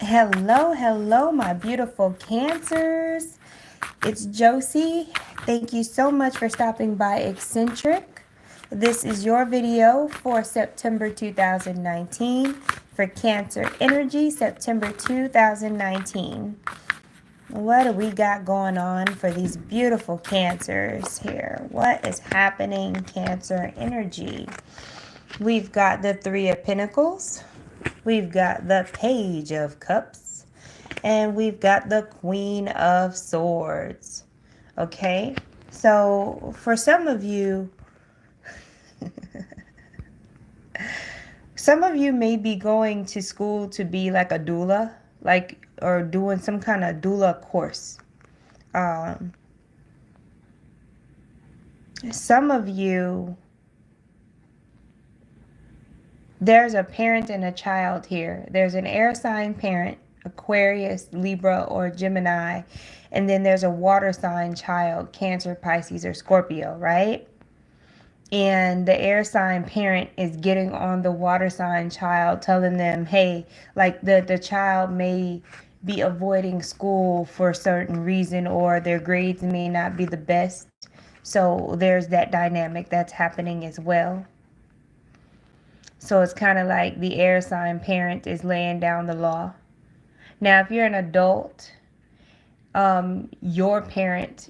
Hello, hello, my beautiful Cancers. It's Josie. Thank you so much for stopping by Eccentric. This is your video for September 2019 for Cancer Energy, September 2019. What do we got going on for these beautiful Cancers here? What is happening, Cancer Energy? We've got the Three of Pentacles. We've got the Page of Cups. And we've got the Queen of Swords. Okay? So, for some of you may be going to school to be like a doula, or doing some kind of doula course. Some of you, there's a parent and a child here. There's an air sign parent, Aquarius, Libra, or Gemini. And then there's a water sign child, Cancer, Pisces, or Scorpio, right? And the air sign parent is getting on the water sign child, telling them, hey, like the child may be avoiding school for a certain reason, or their grades may not be the best. So there's that dynamic that's happening as well. So it's kind of like the air sign parent is laying down the law. Now, if you're an adult, your parent,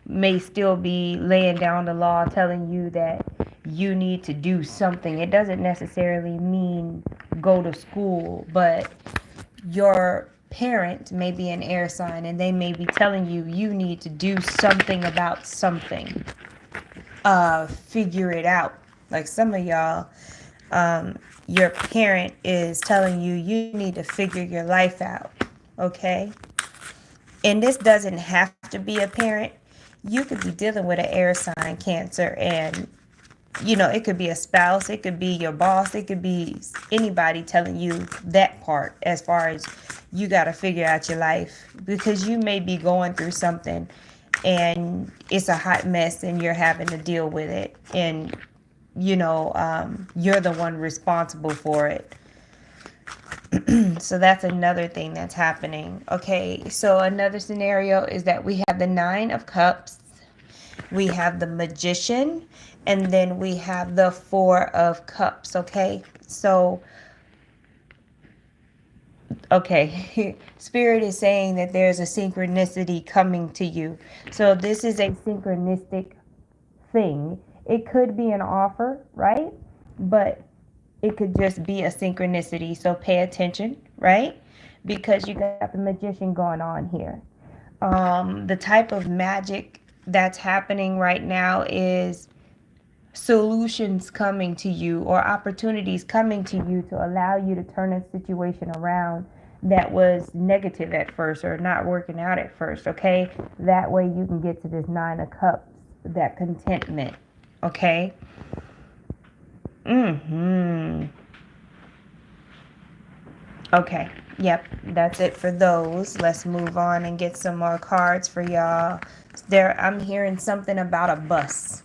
may still be laying down the law, telling you that you need to do something. It doesn't necessarily mean go to school, but your parent may be an air sign and they may be telling you you need to do something about something. Figure it out. Like some of y'all, your parent is telling you you need to figure your life out. Okay? And this doesn't have to be a parent. You could be dealing with an air sign Cancer, and it could be a spouse, it could be your boss, it could be anybody telling you that part, as far as you got to figure out your life, because you may be going through something and it's a hot mess and you're having to deal with it, and you're the one responsible for it. So that's another thing that's happening. Okay, so another scenario is that we have the Nine of Cups, we have the Magician, and then we have the Four of Cups. Okay, so Spirit is saying that there's a synchronicity coming to you. So this is a synchronistic thing. It could be an offer, right? But it could just be a synchronicity. So pay attention, right? Because you got the Magician going on here. The type of magic that's happening right now is solutions coming to you, or opportunities coming to you to allow you to turn a situation around that was negative at first or not working out at first. Okay, that way you can get to this Nine of Cups, that contentment. Okay. Okay, yep, that's it for those. Let's move on and get some more cards for y'all. I'm hearing something about a bus.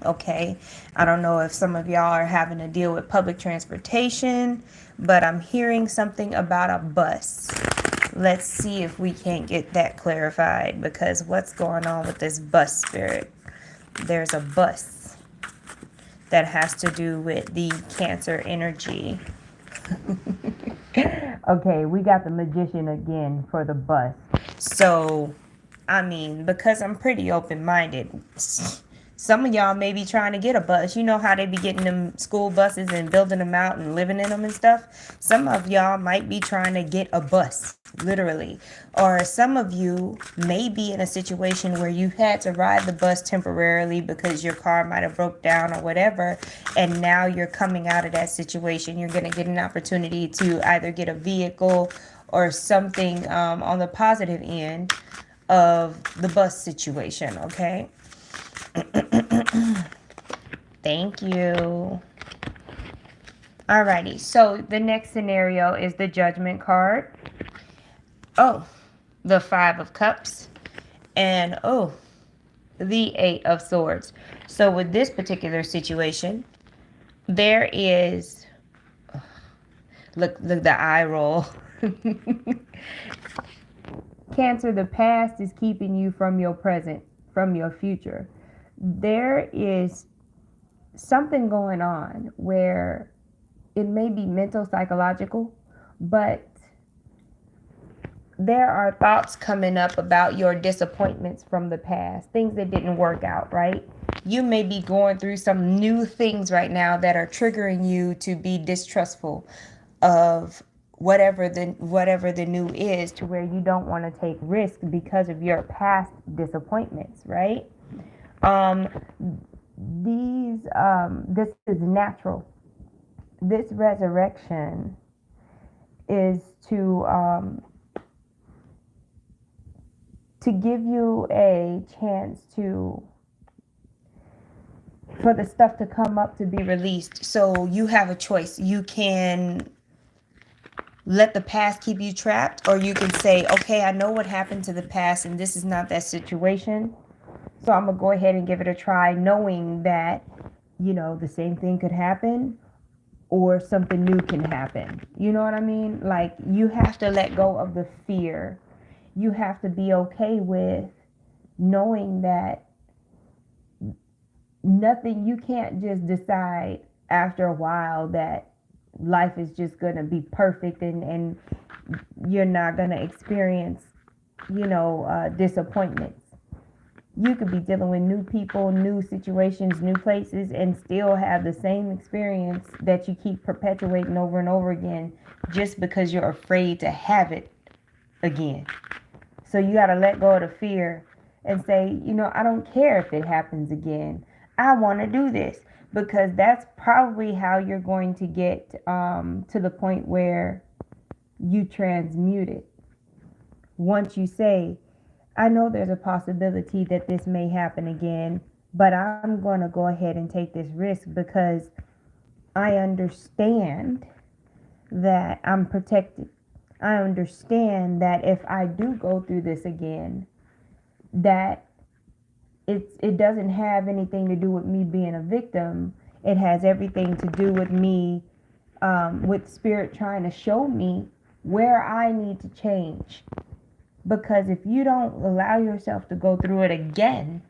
Okay, I don't know if some of y'all are having to deal with public transportation, but I'm hearing something about a bus. Let's see if we can't get that clarified, because what's going on with this bus, Spirit? There's a bus that has to do with the Cancer energy. Okay, we got the Magician again for the bus. So, because I'm pretty open-minded, some of y'all may be trying to get a bus. You know how they be getting them school buses and building them out and living in them and stuff? Some of y'all might be trying to get a bus, literally. Or some of you may be in a situation where you had to ride the bus temporarily because your car might have broke down or whatever, and now you're coming out of that situation. You're going to get an opportunity to either get a vehicle or something on the positive end of the bus situation, okay? Thank you. Alrighty, so the next scenario is the Judgment card. Oh, the Five of Cups. And the Eight of Swords. So with this particular situation, there is, look the eye roll. Cancer, the past is keeping you from your present, from your future. There is something going on where it may be mental, psychological, but there are thoughts coming up about your disappointments from the past, things that didn't work out, right? You may be going through some new things right now that are triggering you to be distrustful of whatever the new is, to where you don't want to take risk because of your past disappointments, right? Um this is natural. This resurrection is to give you a chance to for the stuff to come up to be released. So you have a choice. You can let the past keep you trapped, or you can say, okay, I know what happened to the past and this is not that situation, so I'm gonna go ahead and give it a try, knowing that, the same thing could happen or something new can happen. You know what I mean? Like, you have to let go of the fear. You have to be okay with knowing that nothing, you can't just decide after a while that life is just going to be perfect, and you're not going to experience, disappointments. You could be dealing with new people, new situations, new places, and still have the same experience that you keep perpetuating over and over again, just because you're afraid to have it again. So you got to let go of the fear and say, I don't care if it happens again. I want to do this, because that's probably how you're going to get to the point where you transmute it. Once you say, I know there's a possibility that this may happen again, but I'm going to go ahead and take this risk because I understand that I'm protected. I understand that if I do go through this again, that it doesn't have anything to do with me being a victim. It has everything to do with me, with spirit trying to show me where I need to change. Because if you don't allow yourself to go through it again,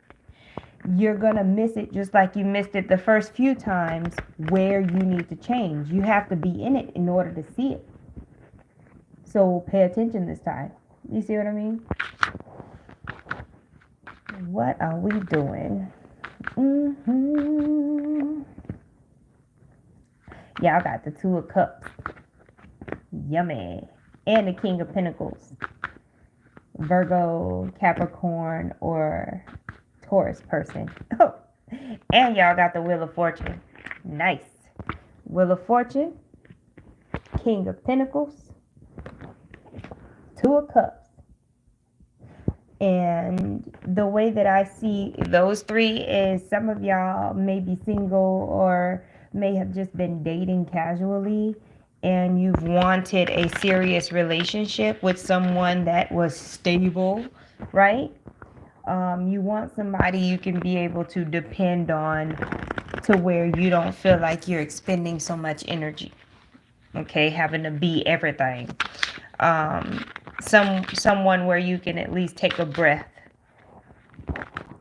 you're going to miss it just like you missed it the first few times, where you need to change. You have to be in it in order to see it. So pay attention this time. You see what I mean? What are we doing? Y'all got the Two of Cups. Yummy. And the King of Pentacles. Virgo, Capricorn, or Taurus person. Oh, and y'all got the Wheel of Fortune. Nice. Wheel of Fortune, King of Pentacles, Two of Cups. And the way that I see those three is, some of y'all may be single or may have just been dating casually, and you've wanted a serious relationship with someone that was stable, right? You want somebody you can be able to depend on, to where you don't feel like you're expending so much energy, okay, having to be everything. Someone where you can at least take a breath.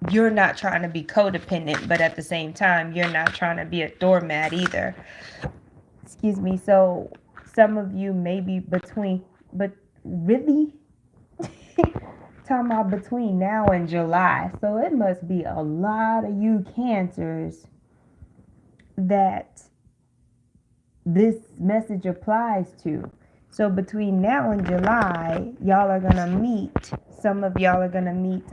You're not trying to be codependent, but at the same time, you're not trying to be a doormat either. Excuse me. So some of you may be between, but really talking about between now and July. So it must be a lot of you Cancers that this message applies to. So between now and July, y'all are gonna meet. Some of y'all are gonna meet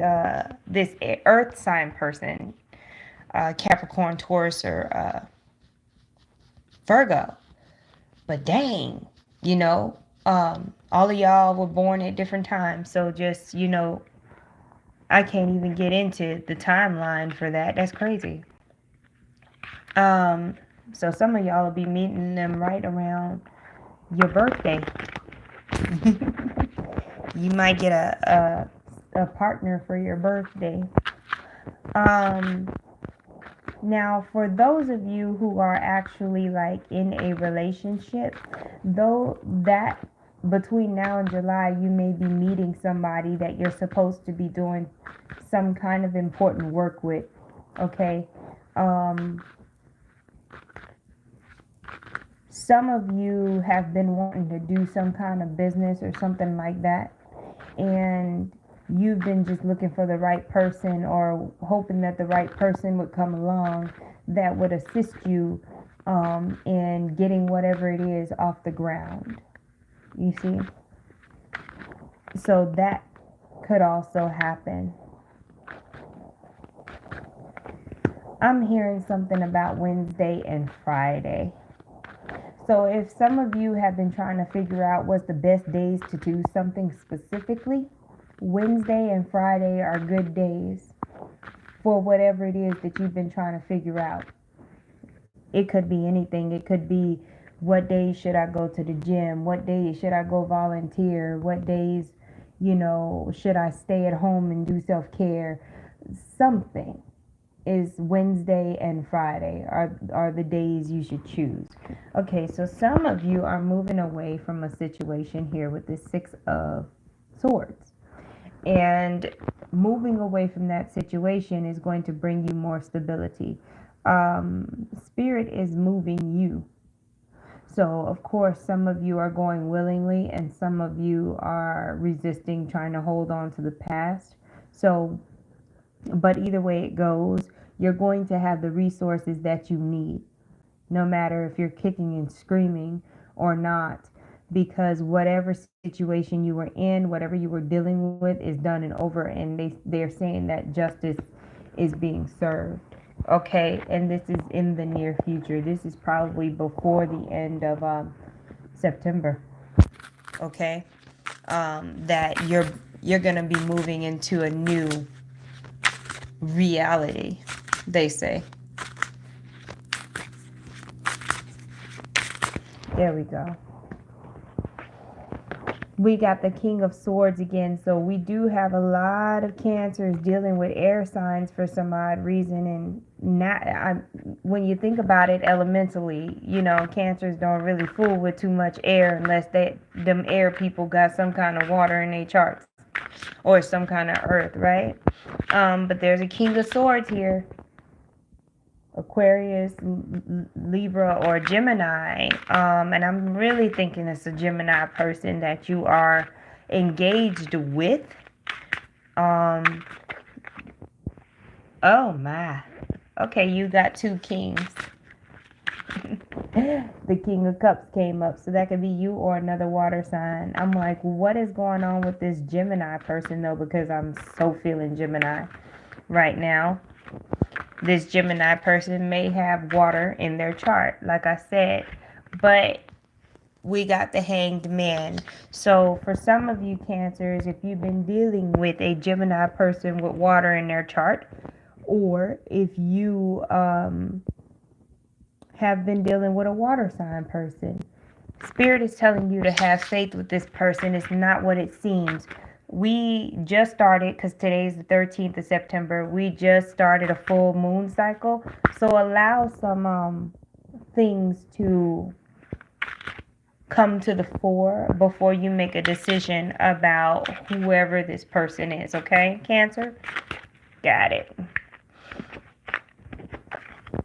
this Earth sign person, Capricorn, Taurus, or Virgo. But dang, all of y'all were born at different times. So just, I can't even get into the timeline for that. That's crazy. So some of y'all will be meeting them right around your birthday. You might get a partner for your birthday. Now, for those of you who are actually like in a relationship, though, that between now and July, you may be meeting somebody that you're supposed to be doing some kind of important work with. Okay. Um, some of you have been wanting to do some kind of business or something like that, and you've been just looking for the right person or hoping that the right person would come along that would assist you in getting whatever it is off the ground. You see? So that could also happen. I'm hearing something about Wednesday and Friday. So if some of you have been trying to figure out what's the best days to do something specifically, Wednesday and Friday are good days for whatever it is that you've been trying to figure out. It could be anything. It could be, what days should I go to the gym? What days should I go volunteer? What days, should I stay at home and do self-care? Something is Wednesday and Friday are the days you should choose. Okay, so some of you are moving away from a situation here with this Six of Swords. And moving away from that situation is going to bring you more stability. Spirit is moving you. So, of course, some of you are going willingly and some of you are resisting, trying to hold on to the past. So, but either way it goes, you're going to have the resources that you need, no matter if you're kicking and screaming or not, because whatever situation you were in, whatever you were dealing with is done and over, and they're saying that justice is being served. Okay, and this is in the near future. This is probably before the end of September. Okay, that you're gonna be moving into a new reality, they say. There we go. We got the King of Swords again, so we do have a lot of Cancers dealing with air signs for some odd reason. And when you think about it elementally, Cancers don't really fool with too much air unless them air people got some kind of water in their charts or some kind of earth, right? But there's a King of Swords here. Aquarius, Libra, or Gemini. And I'm really thinking it's a Gemini person that you are engaged with. Oh my. Okay, you got two kings. The King of Cups came up, so that could be you or another water sign. I'm like, what is going on with this Gemini person though? Because I'm so feeling Gemini right now. This Gemini person may have water in their chart, like I said, but we got the Hanged Man. So for some of you Cancers, if you've been dealing with a Gemini person with water in their chart, or if you have been dealing with a water sign person, Spirit is telling you to have faith with this person. It's not what it seems. We just started, because today's the 13th of September, we just started a full moon cycle. So allow some things to come to the fore before you make a decision about whoever this person is, okay, Cancer? Got it.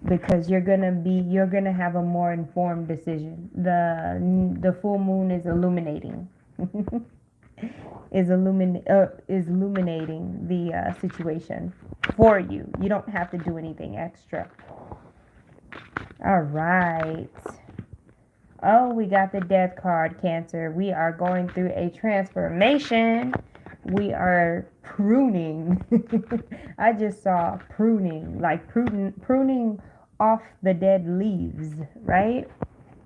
Because you're gonna have a more informed decision. The full moon is illuminating. is illuminating the situation for you. You don't have to do anything extra. All right. Oh, we got the Death card, Cancer. We are going through a transformation. We are pruning. I just saw pruning, like pruning off the dead leaves, right?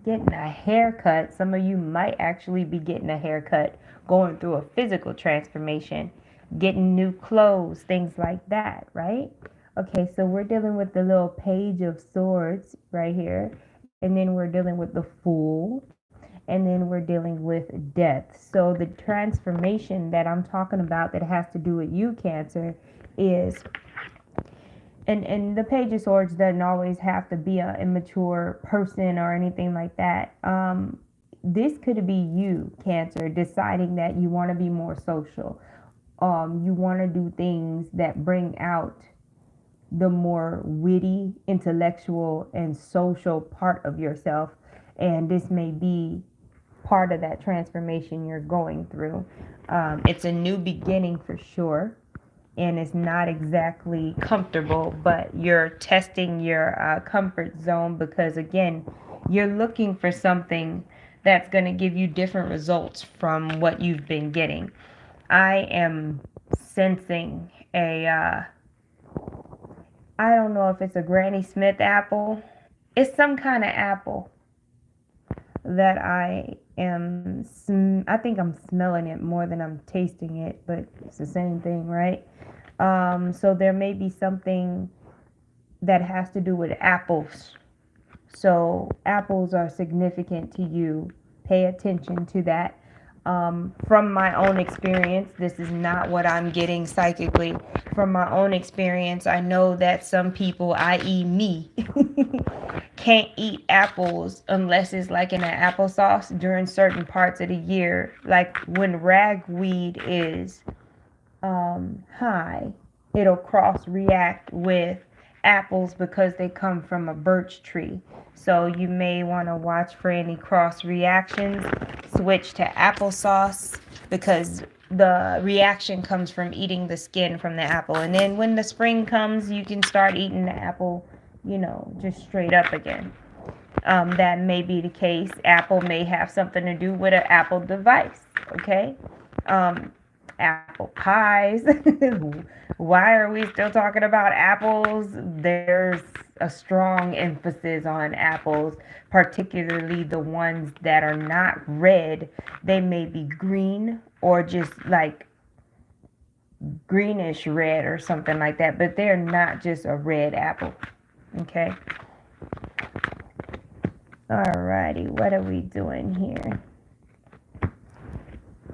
Getting a haircut. Some of you might actually be getting a haircut, going through a physical transformation, getting new clothes, things like that, right? Okay, so we're dealing with the little Page of Swords right here, and then we're dealing with the Fool, and then we're dealing with Death. So the transformation that I'm talking about that has to do with you, Cancer, is, and the Page of Swords doesn't always have to be an immature person or anything like that. this could be you, Cancer, deciding that you want to be more social. You want to do things that bring out the more witty, intellectual, and social part of yourself. And this may be part of that transformation you're going through. It's a new beginning for sure. And it's not exactly comfortable, but you're testing your comfort zone because, again, you're looking for something that's going to give you different results from what you've been getting. I am sensing I don't know if it's a Granny Smith apple. It's some kind of apple that I think I'm smelling it more than I'm tasting it, but it's the same thing, right? So there may be something that has to do with apples. So apples are significant to you. Pay attention to that. From my own experience, this is not what I'm getting psychically. From my own experience, I know that some people, i.e., me, can't eat apples unless it's like in an applesauce during certain parts of the year. Like when ragweed is high, it'll cross react with apples because they come from a birch tree. So you may want to watch for any cross reactions. Switch to applesauce because the reaction comes from eating the skin from the apple. And then when the spring comes, you can start eating the apple, just straight up again. That may be the case. Apple may have something to do with an Apple device, okay? Apple pies. Why are we still talking about apples? There's a strong emphasis on apples, particularly the ones that are not red. They may be green or just like greenish red or something like that, but they're not just a red apple. Okay? Alrighty, what are we doing here?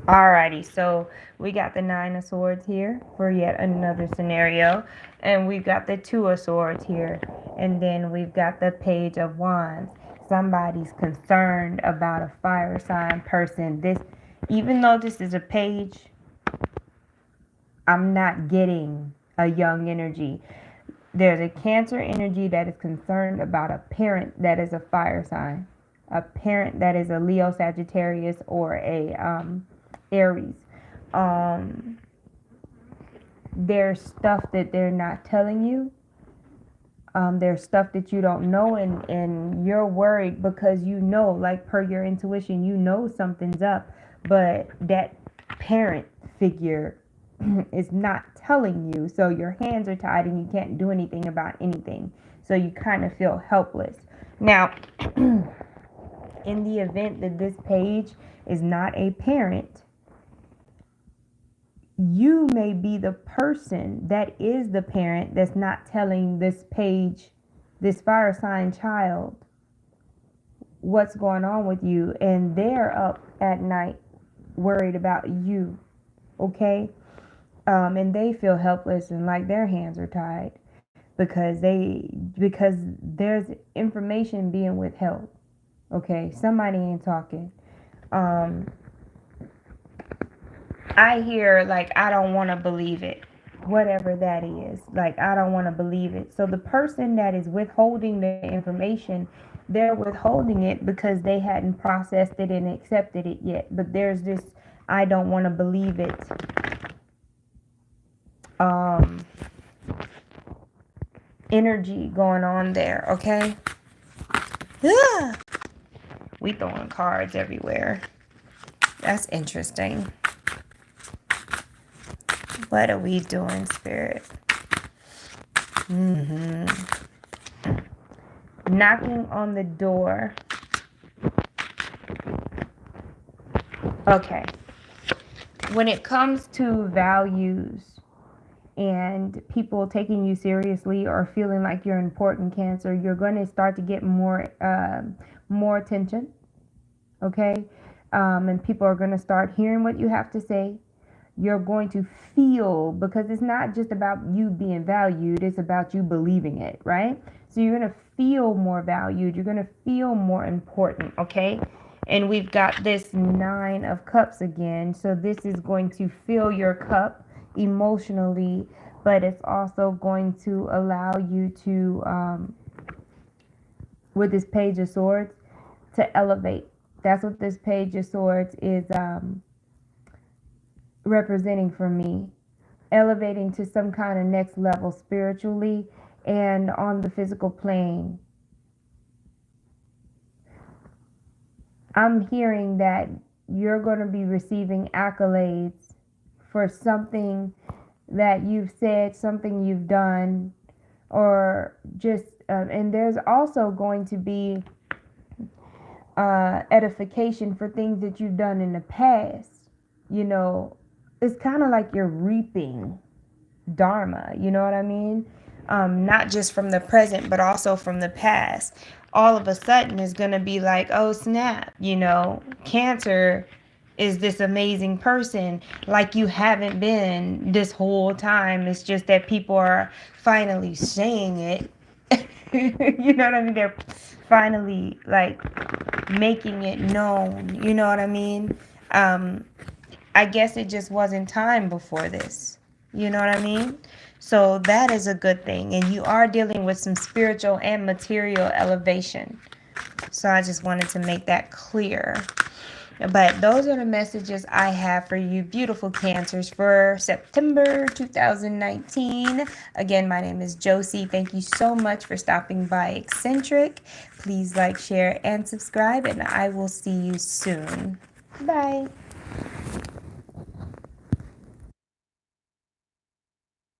Alrighty, so we got the Nine of Swords here for yet another scenario, and we've got the Two of Swords here, and then we've got the Page of Wands. Somebody's concerned about a fire sign person. Even though this is a page, I'm not getting a young energy. There's a Cancer energy that is concerned about a parent that is a fire sign, a parent that is a Leo, Sagittarius, or a Aries. There's stuff that they're not telling you. There's stuff that you don't know, and you're worried because like per your intuition, something's up, but that parent figure is not telling you. So your hands are tied and you can't do anything about anything. So you kind of feel helpless. Now, in the event that this page is not a parent, you may be the person that is the parent that's not telling this page, this fire sign child, what's going on with you, and they're up at night worried about you, okay? And they feel helpless and like their hands are tied because there's information being withheld, okay? Somebody ain't talking. I hear like, I don't want to believe it, whatever that is. Like, I don't want to believe it. So the person that is withholding the information, they're withholding it because they hadn't processed it and accepted it yet. But there's this, I don't want to believe it. Energy going on there, okay? We throwing cards everywhere. That's interesting. What are we doing, Spirit? Knocking on the door. Okay. When it comes to values and people taking you seriously or feeling like you're important, Cancer, you're going to start to get more attention, okay? And people are going to start hearing what you have to say. You're going to feel, because it's not just about you being valued, it's about you believing it, right? So you're going to feel more valued. You're going to feel more important, okay? And we've got this Nine of Cups again. So this is going to fill your cup emotionally, but it's also going to allow you to, with this Page of Swords, to elevate. That's what this Page of Swords is representing for me. Elevating to some kind of next level spiritually and on the physical plane. I'm hearing that you're going to be receiving accolades for something that you've said, something you've done, or just, and there's also going to be edification for things that you've done in the past. You know, it's kind of like you're reaping dharma, you know what I mean? Not just from the present, but also from the past. All of a sudden, it's going to be like, oh, snap, you know, Cancer is this amazing person like you haven't been this whole time. It's just that people are finally saying it. You know what I mean? They're finally like making it known. You know what I mean? I guess it just wasn't time before this. You know what I mean? So that is a good thing. And you are dealing with some spiritual and material elevation. So I just wanted to make that clear. But those are the messages I have for you, beautiful Cancers, for September 2019. Again, my name is Josie. Thank you so much for stopping by Eccentric. Please like, share, and subscribe, and I will see you soon. Bye.